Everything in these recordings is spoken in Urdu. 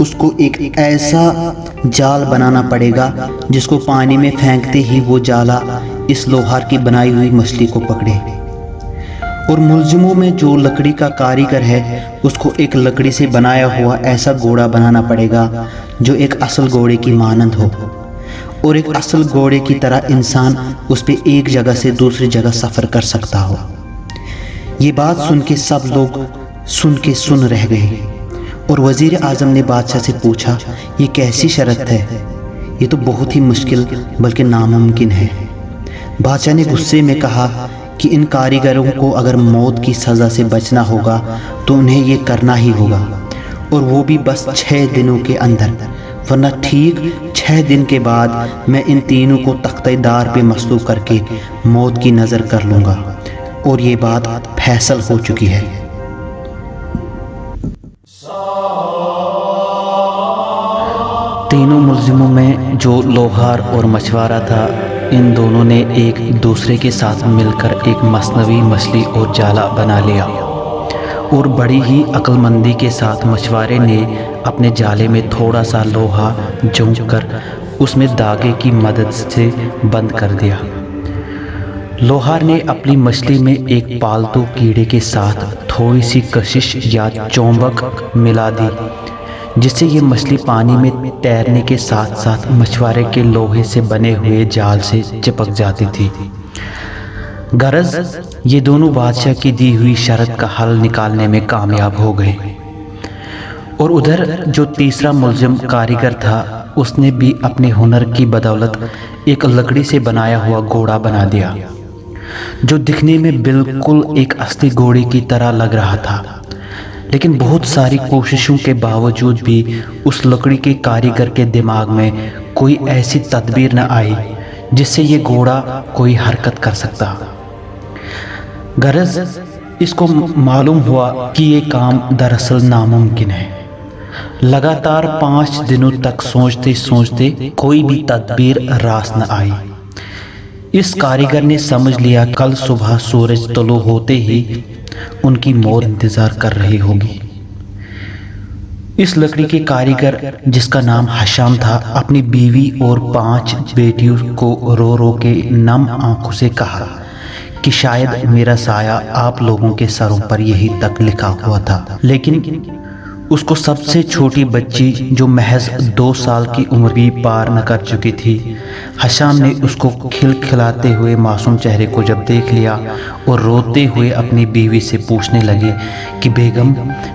اس کو ایک ایسا جال بنانا پڑے گا جس کو پانی میں پھینکتے ہی وہ جالا اس لوہار کی بنائی ہوئی مچھلی کو پکڑے، اور ملزموں میں جو لکڑی کا کاریگر ہے اس کو ایک لکڑی سے بنایا ہوا ایسا گھوڑا بنانا پڑے گا جو ایک اصل گھوڑے کی مانند ہو، اور ایک اصل گھوڑے کی طرح انسان اس پہ ایک جگہ سے دوسری جگہ سفر کر سکتا ہو۔ یہ بات سن کے سب لوگ سن رہ گئے، اور وزیر اعظم نے بادشاہ سے پوچھا، یہ کیسی شرط ہے؟ یہ تو بہت ہی مشکل بلکہ ناممکن ہے۔ بادشاہ نے غصے میں کہا کہ ان کاریگروں کو اگر موت کی سزا سے بچنا ہوگا تو انہیں یہ کرنا ہی ہوگا، اور وہ بھی بس 6 دنوں کے اندر، ورنہ ٹھیک 6 دن کے بعد میں ان تینوں کو تختہ دار پہ مصلوب کر کے موت کی نظر کر لوں گا، اور یہ بات فیصل ہو چکی ہے۔ تینوں ملزموں میں جو لوہار اور مچھوارا تھا، ان دونوں نے ایک دوسرے کے ساتھ مل کر ایک مصنوعی مچھلی اور جالا بنا لیا، اور بڑی ہی عقل مندی کے ساتھ مچھوارے نے اپنے جالے میں تھوڑا سا لوہا جھونک کر اس میں دھاگے کی مدد سے بند کر دیا۔ لوہار نے اپنی مچھلی میں ایک پالتو کیڑے کے ساتھ تھوڑی سی کشش یا چومبک ملا دی، جس سے یہ مچھلی پانی میں تیرنے کے ساتھ ساتھ مچھوارے کے لوہے سے بنے ہوئے جال سے چپک جاتی تھی۔ غرض یہ دونوں بادشاہ کی دی ہوئی شرط کا حل نکالنے میں کامیاب ہو گئے، اور ادھر جو تیسرا ملزم کاریگر تھا اس نے بھی اپنے ہنر کی بدولت ایک لکڑی سے بنایا ہوا گھوڑا بنا دیا، جو دکھنے میں بالکل ایک اصلی گھوڑے کی طرح لگ رہا تھا۔ لیکن بہت ساری کوششوں کے باوجود بھی اس لکڑی کے کاریگر کے دماغ میں کوئی ایسی تدبیر نہ آئی جس سے یہ گھوڑا کوئی حرکت کر سکتا۔ غرض اس کو معلوم ہوا کہ یہ کام دراصل ناممکن ہے۔ لگاتار 5 دنوں تک سوچتے کوئی بھی تدبیر راست نہ آئی۔ اس کاریگر نے سمجھ لیا کل صبح سورج طلوع ہوتے ہی ان کی موت انتظار کر رہی ہوگی۔ اس لکڑی کے کاریگر جس کا نام حشام تھا، اپنی بیوی اور 5 بیٹیوں کو رو رو کے نم آنکھوں سے کہا کہ شاید میرا سایہ آپ لوگوں کے سروں پر یہی تک لکھا ہوا تھا، لیکن اس کو سب سے چھوٹی بچی جو محض 2 سال کی عمر بھی پار نہ کر چکی تھی، حشام نے اس کو کھلکھلاتے ہوئے معصوم چہرے کو جب دیکھ لیا اور روتے ہوئے اپنی بیوی سے پوچھنے لگے کہ بیگم،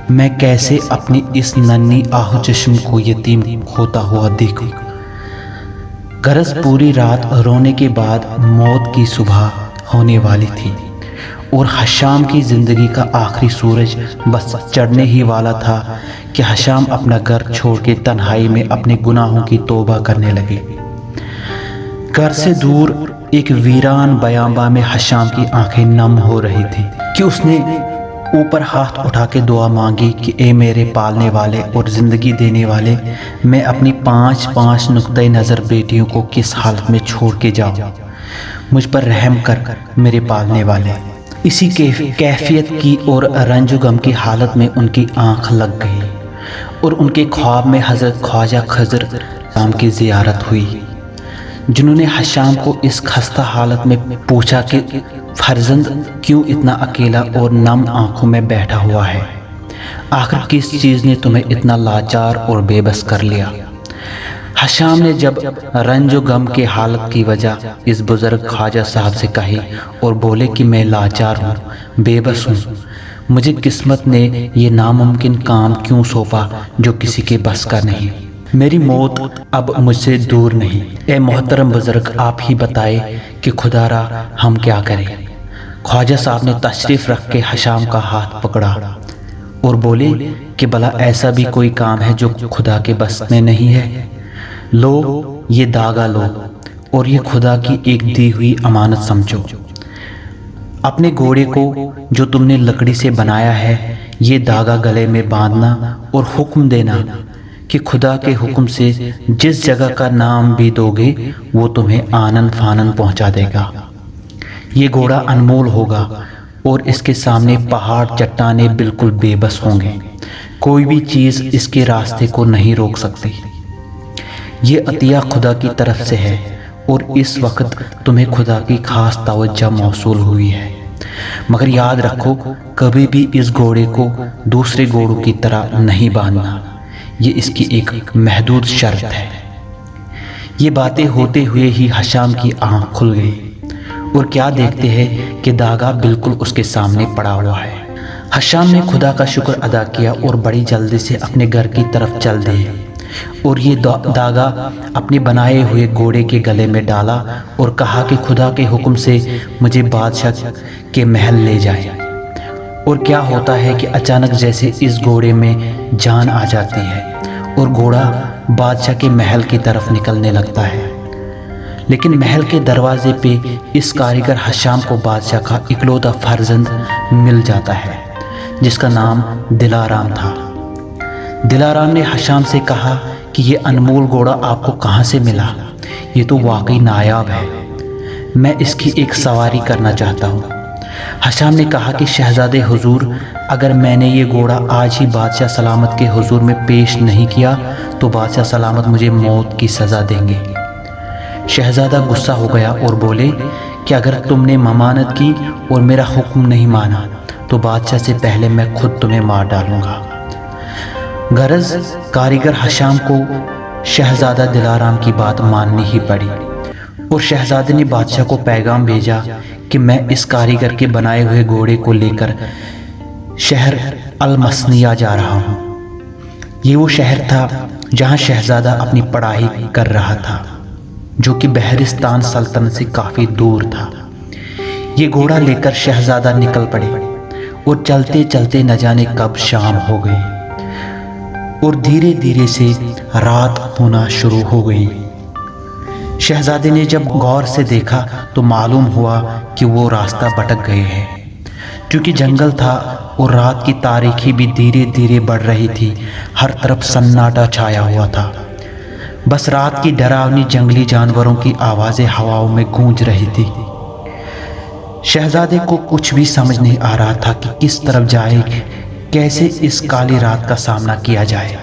میں کیسے اپنی اس ننھی آہ چشم کو یتیم ہوتا ہوا دیکھوں۔ غرض پوری رات رونے کے بعد موت کی صبح ہونے والی تھی، اور حشام کی زندگی کا آخری سورج بس چڑھنے ہی والا تھا کہ حشام اپنا گھر چھوڑ کے تنہائی میں اپنے گناہوں کی توبہ کرنے لگے۔ گھر سے دور ایک ویران بیاباں میں حشام کی آنکھیں نم ہو رہی تھی کہ اس نے اوپر ہاتھ اٹھا کے دعا مانگی کہ اے میرے پالنے والے اور زندگی دینے والے، میں اپنی 5 نقطۂ نظر بیٹیوں کو کس حالت میں چھوڑ کے جاؤں، مجھ پر رحم کر میرے پالنے والے۔ اسی کیفیت کی اور رنج و غم کی حالت میں ان کی آنکھ لگ گئی، اور ان کے خواب میں حضرت خواجہ خضر حشام کی زیارت ہوئی، جنہوں نے حشام کو اس خستہ حالت میں پوچھا کہ فرزند کیوں اتنا اکیلا اور نم آنکھوں میں بیٹھا ہوا ہے؟ آخر کس چیز نے تمہیں اتنا لاچار اور بے بس کر لیا؟ حشام نے جب رنج و غم کے حالت کی وجہ اس بزرگ خواجہ صاحب سے کہی اور بولے کہ میں لاچار ہوں، بے بس ہوں، مجھے قسمت نے یہ ناممکن کام کیوں سونپا جو کسی کے بس کا نہیں؟ میری موت اب مجھ سے دور نہیں۔ اے محترم بزرگ، آپ ہی بتائے کہ خدا را ہم کیا کریں؟ خواجہ صاحب نے تشریف رکھ کے حشام کا ہاتھ پکڑا اور بولے کہ بھلا ایسا بھی کوئی کام ہے جو خدا کے بس میں نہیں ہے؟ لو یہ داغا لو اور یہ خدا کی ایک دی ہوئی امانت سمجھو۔ اپنے گھوڑے کو جو تم نے لکڑی سے بنایا ہے، یہ داغا گلے میں باندھنا اور حکم دینا کہ خدا کے حکم سے جس جگہ کا نام بھی دو گے وہ تمہیں آنن فانن پہنچا دے گا۔ یہ گھوڑا انمول ہوگا اور اس کے سامنے پہاڑ چٹانیں بالکل بے بس ہوں گے، کوئی بھی چیز اس کے راستے کو نہیں روک سکتی۔ یہ عطیہ خدا کی طرف سے ہے اور اس وقت تمہیں خدا کی خاص توجہ موصول ہوئی ہے، مگر یاد رکھو کبھی بھی اس گھوڑے کو دوسرے گھوڑوں کی طرح نہیں باندھنا، یہ اس کی ایک محدود شرط ہے۔ یہ باتیں ہوتے ہوئے ہی حشام کی آنکھ کھل گئی اور کیا دیکھتے ہیں کہ داغا بالکل اس کے سامنے پڑا ہوا ہے۔ حشام نے خدا کا شکر ادا کیا اور بڑی جلدی سے اپنے گھر کی طرف چل دیے اور یہ داغا اپنے بنائے ہوئے گھوڑے کے گلے میں ڈالا اور کہا کہ خدا کے حکم سے مجھے بادشاہ کے محل لے جائے۔ اور کیا ہوتا ہے کہ اچانک جیسے اس گھوڑے میں جان آ جاتی ہے اور گھوڑا بادشاہ کے محل کی طرف نکلنے لگتا ہے، لیکن محل کے دروازے پہ اس کاریگر حشام کو بادشاہ کا اکلوتا فرزند مل جاتا ہے جس کا نام دلارام تھا۔ دلارام نے حشام سے کہا کہ یہ انمول گھوڑا آپ کو کہاں سے ملا؟ یہ تو واقعی نایاب ہے، میں اس کی ایک سواری کرنا چاہتا ہوں۔ حشام نے کہا کہ شہزادے حضور، اگر میں نے یہ گھوڑا آج ہی بادشاہ سلامت کے حضور میں پیش نہیں کیا تو بادشاہ سلامت مجھے موت کی سزا دیں گے۔ شہزادہ غصہ ہو گیا اور بولے کہ اگر تم نے ممانعت کی اور میرا حکم نہیں مانا تو بادشاہ سے پہلے میں خود تمہیں مار ڈالوں گا۔ غرض کاریگر حشام کو شہزادہ دلارام کی بات ماننی ہی پڑی اور شہزادے نے بادشاہ کو پیغام بھیجا کہ میں اس کاریگر کے بنائے ہوئے گھوڑے کو لے کر شہر المسنیہ جا رہا ہوں۔ یہ وہ شہر تھا جہاں شہزادہ اپنی پڑھائی کر رہا تھا، جو کہ بہرستان سلطنت سے کافی دور تھا۔ یہ گھوڑا لے کر شہزادہ نکل پڑے اور چلتے چلتے نہ جانے کب شام ہو گئی اور دھیرے دھیرے سے رات ہونا شروع ہو گئی۔ شہزادے نے جب غور سے دیکھا تو معلوم ہوا کہ وہ راستہ بھٹک گئے ہیں، کیونکہ جنگل تھا اور رات کی تاریکی بھی دھیرے دھیرے بڑھ رہی تھی۔ ہر طرف سناٹا چھایا ہوا تھا، بس رات کی ڈراؤنی جنگلی جانوروں کی آوازیں ہواؤں میں گونج رہی تھی۔ شہزادے کو کچھ بھی سمجھ نہیں آ رہا تھا کہ کس طرف جائے، کیسے اس کالی رات کا سامنا کیا جائے۔